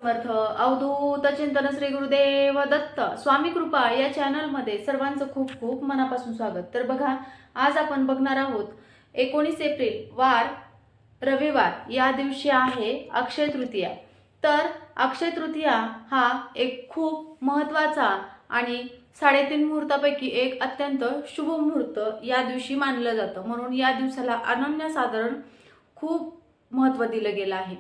समर्थ. अवधूत चिंतन श्री गुरुदेव दत्त स्वामी कृपा या चॅनलमध्ये सर्वांचं खूप खूप मनापासून स्वागत. तर बघा, आज आपण बघणार आहोत 19 एप्रिल वार रविवार या दिवशी आहे अक्षय तृतीया. तर अक्षय तृतीया हा एक खूप महत्त्वाचा आणि 3.5 मुहूर्तापैकी एक अत्यंत शुभ मुहूर्त या दिवशी मानलं जातं. म्हणून या दिवसाला अनन्यसाधारण खूप महत्त्व दिलं गेलं आहे.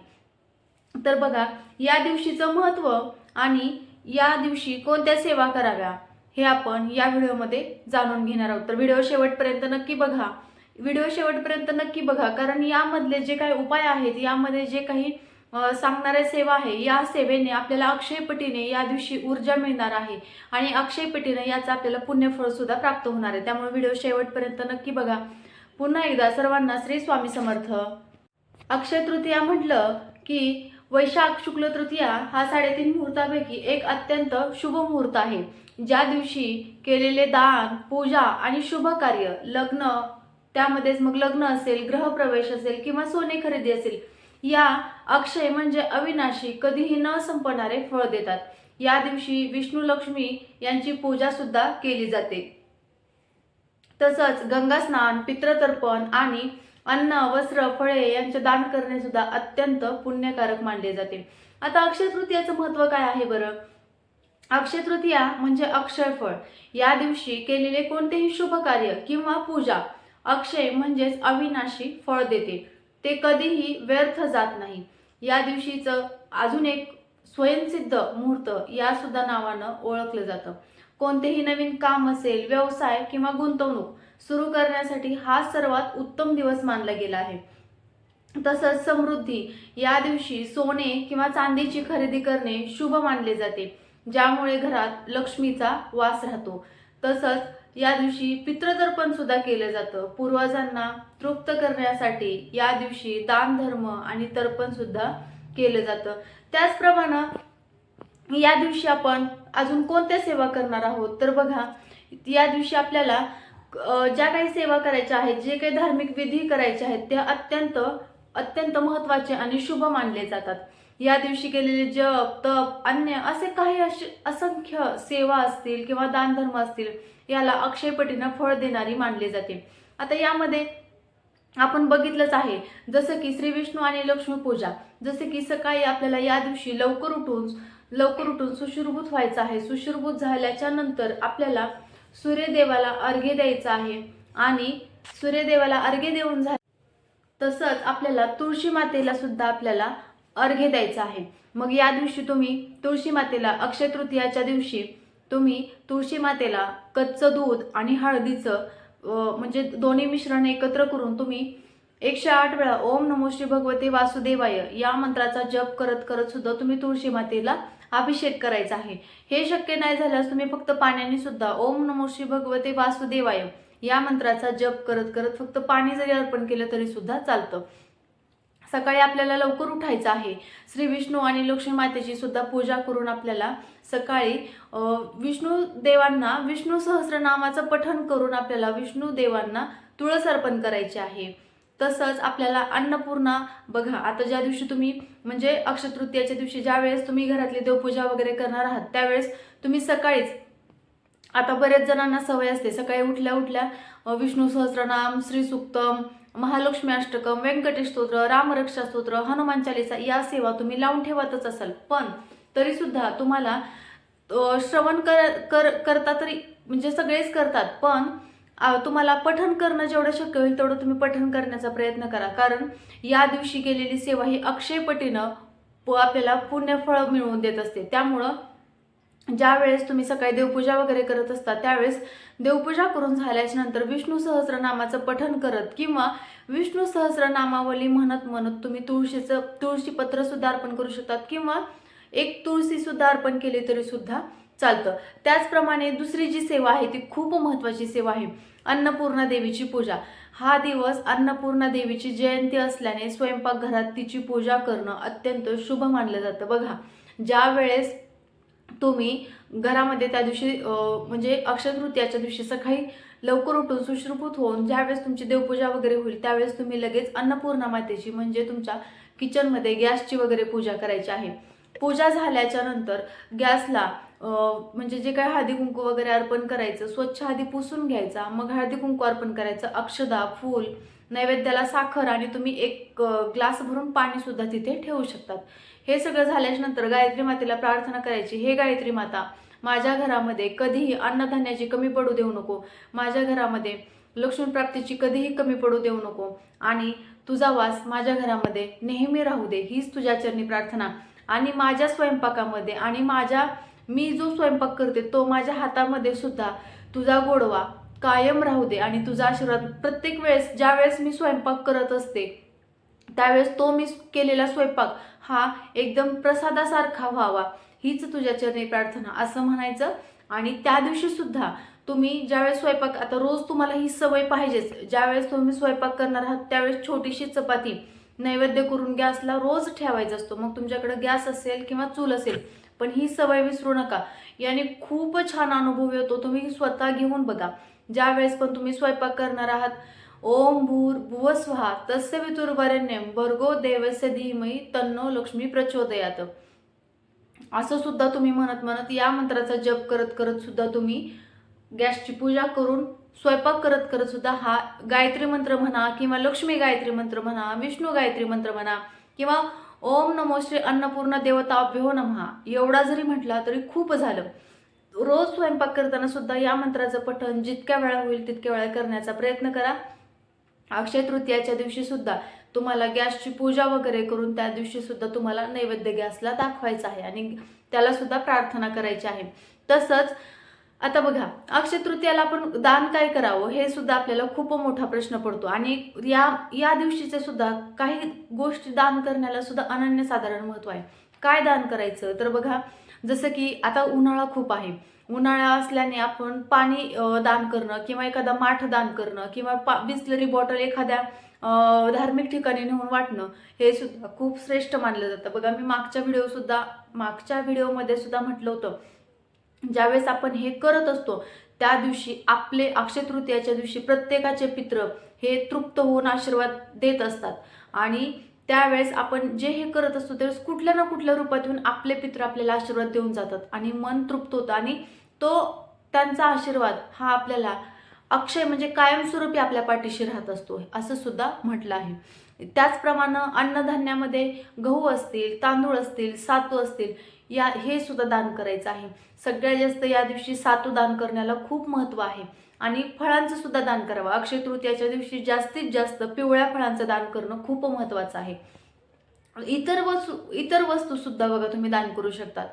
तर बघा, या दिवशीचं महत्त्व आणि या दिवशी कोणत्या सेवा कराव्या हे आपण या व्हिडिओमध्ये जाणून घेणार आहोत. तर व्हिडिओ शेवटपर्यंत नक्की बघा, कारण यामधले जे काही उपाय आहेत, यामध्ये जे काही सांगणारे सेवा आहे, या सेवेने आपल्याला अक्षयपटीने या दिवशी ऊर्जा मिळणार आहे आणि अक्षयपटीने याचं आपल्याला पुण्यफळ सुद्धा प्राप्त होणार आहे. त्यामुळे व्हिडिओ शेवटपर्यंत नक्की बघा. पुन्हा एकदा सर्वांना श्री स्वामी समर्थ. अक्षय तृतीया म्हटलं की वैशाख शुक्ल तृतीया हा 3.5 मुहूर्तापैकी एक अत्यंत शुभ मुहूर्त आहे. ज्या दिवशी केलेले दान, पूजा आणि शुभ कार्य, लग्न, त्यामध्येच मग लग्न असेल, गृहप्रवेश असेल किंवा सोने खरेदी असेल, या अक्षय म्हणजे अविनाशी, कधीही न संपणारे फळ देतात. या दिवशी विष्णू लक्ष्मी यांची पूजा सुद्धा केली जाते. तसंच गंगा स्नान, पितृतर्पण आणि अन्न, वस्त्र, फळे यांचे दान करणे सुद्धा अत्यंत पुण्यकारक मानले जाते. आता अक्षय तृतीयाचं महत्त्व काय आहे बरं? अक्षय तृतीया म्हणजे अक्षय फळ. या दिवशी केलेले कोणतेही शुभ कार्य किंवा पूजा अक्षय म्हणजेच अविनाशी फळ देते. ते कधीही व्यर्थ जात नाही. या दिवशीचं अजून एक स्वयंसिद्ध मुहूर्त या सुद्धा नावानं ओळखलं जातं. कोणतेही नवीन काम असेल, व्यवसाय किंवा गुंतवणूक सुरू करण्यासाठी हा सर्वात उत्तम दिवस मानला गेला आहे. तसंच समृद्धी, या दिवशी सोने किंवा चांदीची खरेदी करणे शुभ मानले जाते, ज्यामुळे घरात लक्ष्मीचा वास राहतो. तसंच या दिवशी पितृतर्पण सुद्धा केलं जातं. पूर्वजांना तृप्त करण्यासाठी या दिवशी दान, धर्म आणि तर्पण सुद्धा केलं जातं. त्याचप्रमाणे या दिवशी आपण अजून कोणत्या सेवा करणार आहोत? तर बघा, या दिवशी आपल्याला ज्या काही सेवा करायच्या आहेत, जे काही धार्मिक विधी करायचे आहेत, ते अत्यंत महत्त्वाचे आणि शुभ मानले जातात. या दिवशी केलेले जप, तप, अन्य असे काही असंख्य सेवा असतील किंवा दानधर्म असतील, याला अक्षयपटीनं फळ देणारी मानले जाते. आता यामध्ये आपण बघितलंच आहे, जसं की श्री विष्णू आणि लक्ष्मी पूजा. जसे की सकाळी आपल्याला या दिवशी लवकर उठून सुशुरभूत व्हायचं आहे. सुशुरभूत झाल्याच्या नंतर आपल्याला सूर्यदेवाला अर्घ्य द्यायचा आहे आणि सूर्यदेवाला अर्घ्य देऊन तसंच आपल्याला तुळशी मातेला सुद्धा आपल्याला अर्घ्य द्यायचा आहे. मग या दिवशी तुम्ही तुळशी मातेला, अक्षय तृतीयाच्या दिवशी तुम्ही तुळशी मातेला कच्चं दूध आणि हळदीचं म्हणजे दोन्ही मिश्रण एकत्र करून तुम्ही 108 वेळा ओम नमो श्री भगवते वासुदेवाय या मंत्राचा जप करत करत सुद्धा तुम्ही तुळशी मातेला अभिषेक करायचा आहे. हे शक्य नाही झाल्यास तुम्ही फक्त पाण्याने सुद्धा ओम नमो श्री भगवते वासुदेवाय या मंत्राचा जप करत करत फक्त पाणी जरी अर्पण केलं तरी सुद्धा चालतं. सकाळी आपल्याला लवकर उठायचं आहे. श्री विष्णू आणि लक्ष्मी मातेची सुद्धा पूजा करून आपल्याला सकाळी विष्णू देवांना विष्णू सहस्रनामाचं पठण करून आपल्याला विष्णू देवांना तुळस अर्पण करायची आहे. तसंच आपल्याला अन्नपूर्णा, बघा, आता ज्या दिवशी तुम्ही म्हणजे अक्षय तृतीयाच्या दिवशी ज्या वेळेस तुम्ही घरातली देवपूजा वगैरे करणार आहात, त्यावेळेस तुम्ही सकाळीच, आता बरेच जणांना सवय असते सकाळी उठल्या उठल्या विष्णू सहस्रनाम, श्री सूक्तम, महालक्ष्मी अष्टकम, व्यंकटेश स्तोत्र, रामरक्षा स्तोत्र, हनुमान चालीसा या सेवा तुम्ही लावून ठेवतच असाल. पण तरी सुद्धा तुम्हाला श्रवण करता तरी म्हणजे सगळेच करतात, पण तुम्हाला पठण करणं जेवढं शक्य होईल तेवढं तुम्ही पठण करण्याचा प्रयत्न करा. कारण या दिवशी केलेली सेवा ही अक्षयपटीनं आपल्याला पुण्यफळ मिळवून देत असते. त्यामुळं ज्या वेळेस तुम्ही सकाळी देवपूजा वगैरे करत असता, त्यावेळेस देवपूजा करून झाल्याच्या नंतर विष्णू सहस्रनामाचं पठण करत किंवा विष्णू सहस्रनामावली म्हणत तुम्ही तुळशी पत्र सुद्धा अर्पण करू शकतात किंवा एक तुळशी सुद्धा अर्पण केली तरी सुद्धा चालतं. त्याचप्रमाणे दुसरी जी सेवा आहे ती खूप महत्त्वाची सेवा आहे, अन्नपूर्णा देवीची पूजा. हा दिवस अन्नपूर्णा देवीची जयंती असल्याने स्वयंपाकघरात तिची पूजा करणं अत्यंत शुभ मानलं जातं. बघा, ज्या वेळेस तुम्ही घरामध्ये त्या दिवशी म्हणजे अक्षय तृतीयाच्या दिवशी सकाळी लवकर उठून सुश्रुभूत होऊन ज्यावेळेस तुमची देवपूजा वगैरे होईल, त्यावेळेस तुम्ही लगेच अन्नपूर्णा मातेची म्हणजे तुमच्या किचनमध्ये गॅसची वगैरे पूजा करायची आहे. पूजा झाल्याच्या नंतर गॅसला म्हणजे जे काही हळदी कुंकू वगैरे अर्पण करायचं, स्वच्छ आधी पुसून घ्यायचा, मग हळदी कुंकू अर्पण करायचं, अक्षदा, फूल, नैवेद्याला साखर आणि तुम्ही एक ग्लास भरून पाणी सुद्धा तिथे ठेवू शकतात. हे सगळं झाल्याच्या नंतर गायत्री मातेला प्रार्थना करायची, हे गायत्री माता, माझ्या घरामध्ये कधीही अन्नधान्याची कमी पडू देऊ नको, माझ्या घरामध्ये लक्ष्मी प्राप्तीची कधीही कमी पडू देऊ नको आणि तुझा वास माझ्या घरामध्ये नेहमी राहू दे, हीच तुझ्या चरणी प्रार्थना. आणि माझ्या स्वयंपाकामध्ये आणि मी जो स्वयंपाक करते तो माझ्या हातामध्ये सुद्धा तुझा गोडवा कायम राहू दे आणि तुझा आशीर्वाद प्रत्येक वेळेस ज्या वेळेस मी स्वयंपाक करत असते त्यावेळेस तो मी केलेला स्वयंपाक हा एकदम प्रसादासारखा व्हावा, हीच तुझ्या चरणी प्रार्थना असं म्हणायचं. आणि त्या दिवशी सुद्धा तुम्ही ज्यावेळेस स्वयंपाक, आता रोज तुम्हाला ही सवय पाहिजेच, ज्यावेळेस तुम्ही स्वयंपाक करणार आहात त्यावेळेस छोटीशी चपाती नैवेद्य करून गॅसला रोज ठेवायचा असतो. मग तुमच्याकडे गॅस असेल किंवा चूल असेल, पण ही सवय विसरू नका. याने खूप छान अनुभव येतो, तुम्ही स्वतः घेऊन बघा. ज्या वेळेस पण तुम्ही स्वयंपाक करणार आहात, ओम भूर्भुवः स्वः तस्य वितुर्वरेण्यं भर्गो देवस्य धीमहि तन्नो लक्ष्मी प्रचोदयात, असं सुद्धा तुम्ही म्हणत या मंत्राचा जप करत करत सुद्धा तुम्ही गॅसची पूजा करून स्वयंपाक करत करत सुद्धा हा गायत्री मंत्र म्हणा किंवा लक्ष्मी गायत्री मंत्र म्हणा, विष्णू गायत्री मंत्र म्हणा किंवा ओम नमो श्री अन्नपूर्ण देवताभ्यो नमः एवढा जरी म्हटला तरी खूप झालं. रोज स्वयंपाक करताना सुद्धा या मंत्राचं पठण जितक्या वेळा होईल तितक्या वेळा करण्याचा प्रयत्न करा. अक्षय तृतीयाच्या दिवशी सुद्धा तुम्हाला गॅसची पूजा वगैरे करून त्या दिवशी सुद्धा तुम्हाला नैवेद्य गॅसला दाखवायचा आहे आणि त्याला सुद्धा प्रार्थना करायची आहे. तसंच आता बघा, अक्षय तृतीयाला आपण दान काय करावं हे सुद्धा आपल्याला खूप मोठा प्रश्न पडतो आणि या दिवशीचे सुद्धा काही गोष्टी दान करण्याला सुद्धा अनन्यसाधारण महत्व आहे. काय दान करायचं तर बघा, जसं की आता उन्हाळा खूप आहे, उन्हाळा असल्याने आपण पाणी दान करणं किंवा एखादा माठ दान करणं किंवा बिस्लरी बॉटल एखाद्या धार्मिक ठिकाणी नेऊन वाटणं हे सुद्धा खूप श्रेष्ठ मानलं जातं. बघा, मी मागच्या व्हिडिओमध्ये सुद्धा म्हटलं होतं, ज्यावेळेस आपण हे करत असतो त्या दिवशी आपले अक्षय तृतीयाच्या दिवशी प्रत्येकाचे पित्र हे तृप्त होऊन आशीर्वाद देत असतात आणि त्यावेळेस आपण जे हे करत असतो त्यावेळेस कुठल्या ना कुठल्या रूपातून आपले पित्र आपल्याला आशीर्वाद देऊन जातात आणि मन तृप्त होतं आणि तो त्यांचा आशीर्वाद हा आपल्याला अक्षय म्हणजे कायमस्वरूपी आपल्या पाठीशी राहत असतो असं सुद्धा म्हटलं आहे. त्याचप्रमाणे अन्नधान्यामध्ये गहू असतील, तांदूळ असतील, सातू असतील, हे सुद्धा दान करायचं आहे. सगळ्यात जास्त या दिवशी सातू दान करण्याला खूप महत्त्व आहे आणि फळांचं सुद्धा दान करावं. अक्षय तृतीयाच्या दिवशी जास्तीत जास्त पिवळ्या फळांचं दान करणं खूप महत्त्वाचं आहे. इतर वस्तू सुद्धा बघा तुम्ही दान करू शकतात.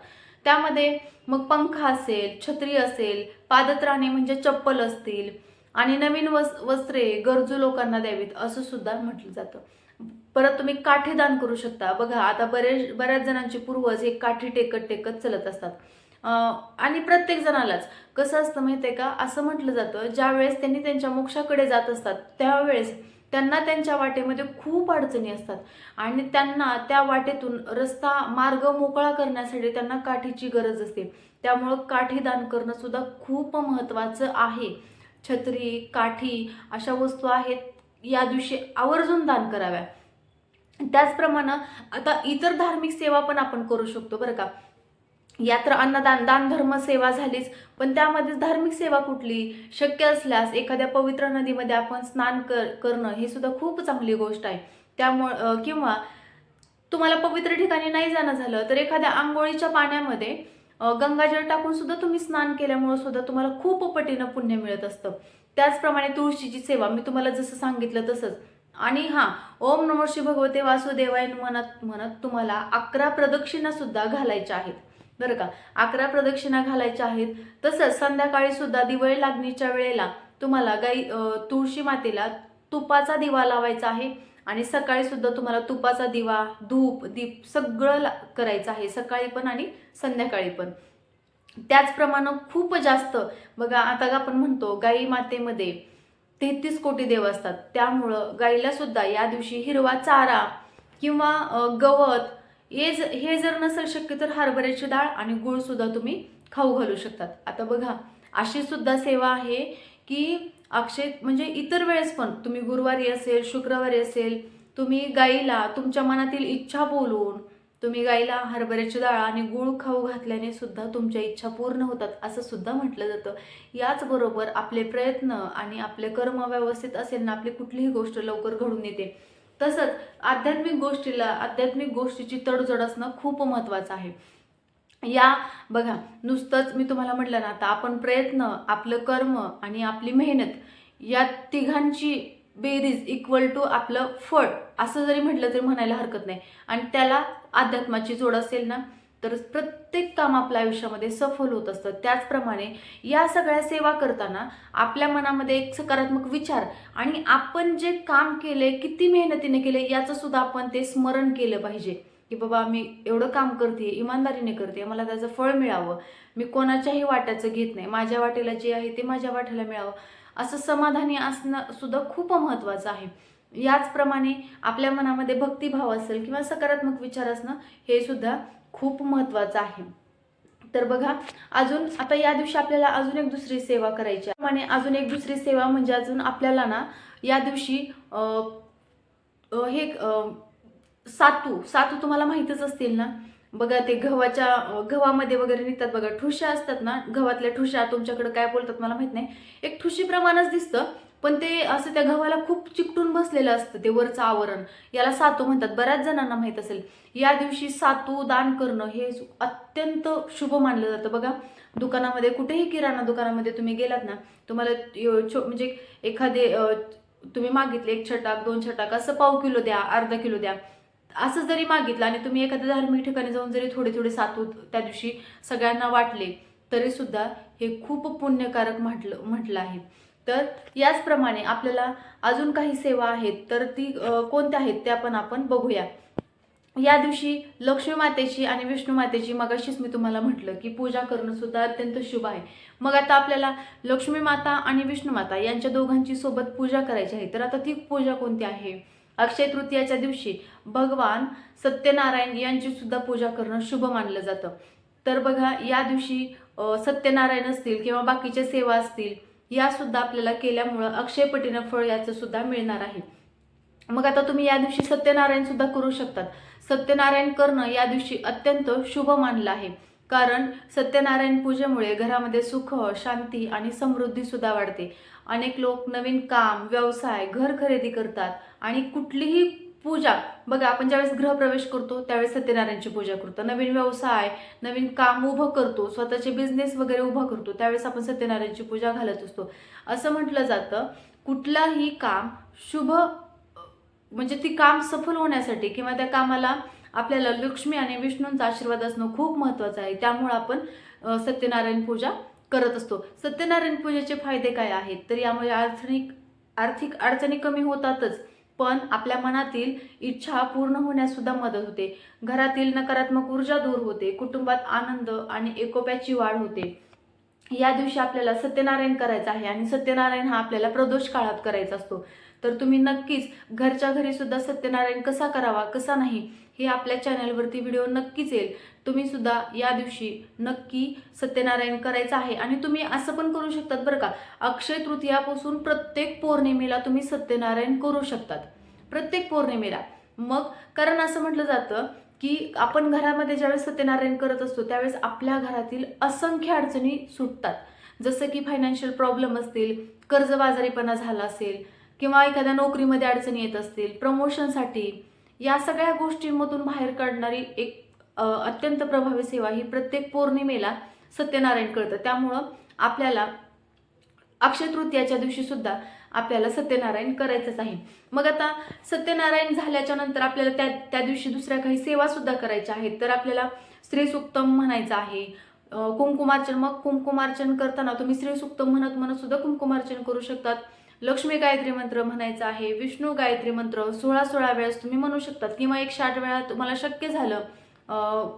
त्यामध्ये मग पंखा असेल, छत्री असेल, पादत्राणे म्हणजे चप्पल असतील आणि नवीन वस्त्रे गरजू लोकांना द्यावीत असं सुद्धा म्हटलं जातं. परत तुम्ही काठी दान करू शकता. बघा, आता बऱ्याच जणांचे पूर्वज हे काठी टेकत चलत असतात आणि प्रत्येक जणालाच कसं असतं माहिती आहे का, असं म्हटलं जातं ज्या वेळेस त्यांनी त्यांच्या मोक्षाकडे जात असतात त्यावेळेस त्यांना त्यांच्या वाटेमध्ये खूप अडचणी असतात आणि त्यांना त्या वाटेतून मार्ग मोकळा करण्यासाठी त्यांना काठीची गरज असते. त्यामुळं काठी दान करणं सुद्धा खूप महत्त्वाचं आहे. छत्री, काठी अशा वस्तू आहेत, या दिवशी आवर्जून दान कराव्या. त्याचप्रमाणे आता इतर धार्मिक सेवा पण आपण करू शकतो बरं का. या तर अन्नदान, दान धर्म सेवा झालीच, पण त्यामध्ये धार्मिक सेवा कुठली शक्य असल्यास एखाद्या पवित्र नदीमध्ये आपण स्नान करणं ही सुद्धा खूप चांगली गोष्ट आहे. त्यामुळं किंवा तुम्हाला पवित्र ठिकाणी नाही जाणं झालं तर एखाद्या आंघोळीच्या पाण्यामध्ये गंगाजळ टाकून सुद्धा तुम्ही स्नान केल्यामुळे सुद्धा तुम्हाला खूप पटीनं पुण्य मिळत असतं. त्याचप्रमाणे तुळशीची सेवा मी तुम्हाला जसं सांगितलं तसंच. आणि ओम नमो श्री भगवते वासुदेवाय म्हणत तुम्हाला 11 प्रदक्षिणा सुद्धा घालायच्या आहेत बरं का. 11 प्रदक्षिणा घालायच्या आहेत. तसंच संध्याकाळी सुद्धा दिवाळी लागणीच्या वेळेला तुम्हाला तुळशी मातेला तुपाचा दिवा लावायचा आहे आणि सकाळी सुद्धा तुम्हाला तुपाचा दिवा, धूप, दीप सगळं करायचं आहे, सकाळी पण आणि संध्याकाळी पण. त्याचप्रमाणे खूप जास्त बघा, आता आपण म्हणतो गाई मातेमध्ये 33 कोटी देव असतात, त्यामुळं गाईला सुद्धा या दिवशी हिरवा चारा किंवा गवत हे जर नसेल शक्य तर हरभऱ्याची डाळ आणि गुळ सुद्धा तुम्ही खाऊ घालू शकतात. आता बघा, अशी सुद्धा सेवा आहे की अक्षय म्हणजे इतर वेळेस पण तुम्ही गुरुवारी असेल, शुक्रवारी असेल, तुम्ही गाईला तुमच्या मनातील इच्छा बोलून तुम्ही गाईला हरभऱ्याची डाळ आणि गूळ खाऊ घातल्याने सुद्धा तुमच्या इच्छा पूर्ण होतात असं सुद्धा म्हटलं जातं. याचबरोबर आपले प्रयत्न आणि आपले कर्म व्यवस्थित असेल ना, आपली कुठलीही गोष्ट लवकर घडून येते. तसंच आध्यात्मिक गोष्टीची तडजोड असणं खूप महत्त्वाचं आहे. या बघा, नुसतंच मी तुम्हाला म्हटलं ना, आता आपण प्रयत्न, आपलं कर्म आणि आपली मेहनत या तिघांची बेरीज इक्वल टू आपलं फळ असं जरी म्हटलं तरी म्हणायला हरकत नाही. आणि त्याला अध्यात्माची जोड असेल ना, तर प्रत्येक काम आपल्या आयुष्यामध्ये सफल होत असतं. त्याचप्रमाणे या सगळ्या सेवा करताना आपल्या मनामध्ये एक सकारात्मक विचार आणि आपण जे काम केले, किती मेहनतीने केले याचं सुद्धा आपण ते स्मरण केलं पाहिजे, की बाबा मी एवढं काम करते, इमानदारीने करते, मला त्याचं फळ मिळावं, मी कोणाच्याही वाट्याचं घेत नाही, माझ्या वाटेला जे आहे ते माझ्या वाट्याला मिळावं, असं समाधानी असणं सुद्धा खूप महत्त्वाचं आहे. याचप्रमाणे आपल्या मनामध्ये भक्तिभाव असेल किंवा सकारात्मक विचार असणं हे सुद्धा खूप महत्त्वाचं आहे. तर बघा, अजून आता या दिवशी आपल्याला अजून एक दुसरी सेवा करायची आहे. आणि अजून एक दुसरी सेवा म्हणजे अजून आपल्याला ना या दिवशी हे सातू तुम्हाला माहीतच असतील ना. बघा, ते गव्हामध्ये वगैरे निघतात बघा, ठुश्या असतात ना, गव्हातल्या ठुश्या, तुमच्याकडे काय बोलतात मला माहित नाही. एक ठुशीप्रमाणेच दिसतं, पण ते असं त्या गव्हाला खूप चिकटून बसलेलं असतं ते वरचं आवरण. याला सातू म्हणतात, बऱ्याच जणांना माहीत असेल. या दिवशी सातू दान करणं हे अत्यंत शुभ मानलं जातं. बघा, दुकानामध्ये, कुठेही किराणा दुकानामध्ये तुम्ही गेलात ना, तुम्हाला म्हणजे एखादे तुम्ही मागितले 1 छटाक 2 छटाक असं पाव किलो द्या, अर्धा किलो द्या, असं जरी मागितलं आणि तुम्ही एखाद्या धार्मिक ठिकाणी जाऊन जरी थोडे थोडे सातू त्या दिवशी सगळ्यांना वाटले तरी सुद्धा हे खूप पुण्यकारक म्हटलं आहे. तर याचप्रमाणे आपल्याला अजून काही सेवा आहेत, तर ती कोणत्या आहेत त्या पण आपण बघूया. या दिवशी लक्ष्मी मातेची आणि विष्णू मातेची मगाशीच मी तुम्हाला म्हटलं की पूजा करणं सुद्धा अत्यंत शुभ आहे. मग आता आपल्याला लक्ष्मी माता आणि विष्णू माता यांच्या दोघांची सोबत पूजा करायची आहे. तर आता ती पूजा कोणती आहे? अक्षय तृतीयाच्या दिवशी भगवान सत्यनारायण यांची सुद्धा पूजा करणं शुभ मानलं जातं. तर बघा, या दिवशी सत्यनारायण असतील किंवा बाकीच्या सेवा असतील, या सुद्धा आपल्याला केल्यामुळं अक्षयपटीनं फळ याचं सुद्धा मिळणार आहे. मग आता तुम्ही या दिवशी सत्यनारायण सुद्धा करू शकतात. सत्यनारायण करणं या दिवशी अत्यंत शुभ मानलं आहे, कारण सत्यनारायण पूजेमुळे घरामध्ये सुख, शांती आणि समृद्धी सुद्धा वाढते. अनेक लोक नवीन काम, व्यवसाय, घर खरेदी करतात आणि कुठलीही पूजा, बघा, आपण ज्यावेळेस गृहप्रवेश करतो त्यावेळेस सत्यनारायणची पूजा करतो. नवीन व्यवसाय, नवीन काम उभं करतो, स्वतःचे बिझनेस वगैरे उभा करतो, त्यावेळेस आपण सत्यनारायणची पूजा घालत असतो. असं म्हटलं जातं, कुठलाही काम शुभ म्हणजे ती काम सफल होण्यासाठी किंवा त्या कामाला आपल्याला लक्ष्मी आणि विष्णूंचा आशीर्वाद असणं खूप महत्त्वाचं आहे. त्यामुळे आपण सत्यनारायण पूजा करत असतो. सत्यनारायण पूजेचे फायदे काय आहेत? तर यामुळे आर्थिक अडचणी कमी होतातच, पण आपल्या मनातील इच्छा पूर्ण होण्यास सुद्धा मदत होते. घरातील नकारात्मक ऊर्जा दूर होते, कुटुंबात आनंद आणि एकोप्याची वाढ होते. या दिवशी आपल्याला सत्यनारायण करायचं आहे आणि सत्यनारायण हा आपल्याला प्रदोष काळात करायचा असतो. तर तुम्ही नक्कीच घरच्या घरी सुद्धा सत्यनारायण कसा करावा, कसा नाही, हे आपल्या चॅनलवरती व्हिडिओ नक्कीच येईल. तुम्ही सुद्धा या दिवशी नक्की सत्यनारायण करायचं आहे. आणि तुम्ही असं पण करू शकतात बरं का, अक्षय तृतीयापासून प्रत्येक पौर्णिमेला तुम्ही सत्यनारायण करू शकतात, प्रत्येक पौर्णिमेला. मग कारण असं म्हटलं जातं की आपण घरामध्ये ज्यावेळेस सत्यनारायण करत असतो त्यावेळेस आपल्या घरातील असंख्य अडचणी सुटतात. जसं की फायनान्शियल प्रॉब्लेम असतील, कर्जबाजारीपणा झाला असेल किंवा एखाद्या नोकरीमध्ये अडचणी येत असतील, प्रमोशनसाठी, या सगळ्या गोष्टींमधून बाहेर काढणारी एक अत्यंत प्रभावी सेवा ही प्रत्येक पौर्णिमेला सत्यनारायण करतं. त्यामुळं आपल्याला अक्षय तृतीयाच्या दिवशी सुद्धा आपल्याला सत्यनारायण करायचंच आहे. मग आता सत्यनारायण झाल्याच्या नंतर आपल्याला त्या दिवशी दुसऱ्या काही सेवा सुद्धा करायच्या आहेत. तर आपल्याला श्रीसूक्तम म्हणायचं आहे, कुंकुमार्चन. मग कुंकुमार्चन करताना तुम्ही श्रीसूक्तम म्हणत सुद्धा कुंकुमार्चन करू शकतात. लक्ष्मी गायत्री मंत्र म्हणायचा आहे, विष्णू गायत्री मंत्र 16 वेळेस तुम्ही म्हणू शकतात किंवा 108 वेळा तुम्हाला शक्य झालं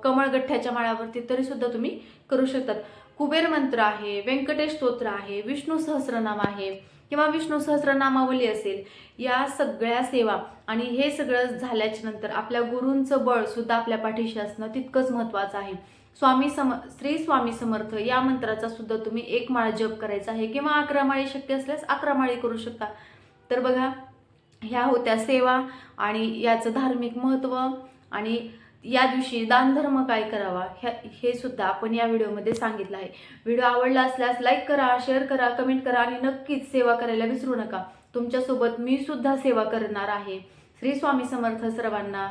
कमळगठ्ठ्याच्या माळावरती तरी सुद्धा तुम्ही करू शकतात. कुबेर मंत्र आहे, व्यंकटेश स्तोत्र आहे, विष्णू सहस्रनाम आहे किंवा विष्णू सहस्रनामावली असेल, या सगळ्या सेवा आणि हे सगळं झाल्याच्या नंतर आपल्या गुरूंचं बळ सुद्धा आपल्या पाठीशी असणं तितकंच महत्त्वाचं आहे. श्री स्वामी समर्थ या मंत्राचा सुद्धा तुम्ही 1 माळ जप करायचा आहे किंवा 11 माळी शक्य असल्यास 11 माळी करू शकता. तर बघा, ह्या होत्या सेवा आणि याचं धार्मिक महत्त्व आणि या दिवशी दानधर्म काय करावा हे सुद्धा आपण या व्हिडिओमध्ये सांगितलं आहे. व्हिडिओ आवडला असल्यास लाईक करा, शेअर करा, कमेंट करा आणि नक्कीच सेवा करायला विसरू नका. तुमच्यासोबत मी सुद्धा सेवा करणार आहे. श्री स्वामी समर्थ सर्वांना.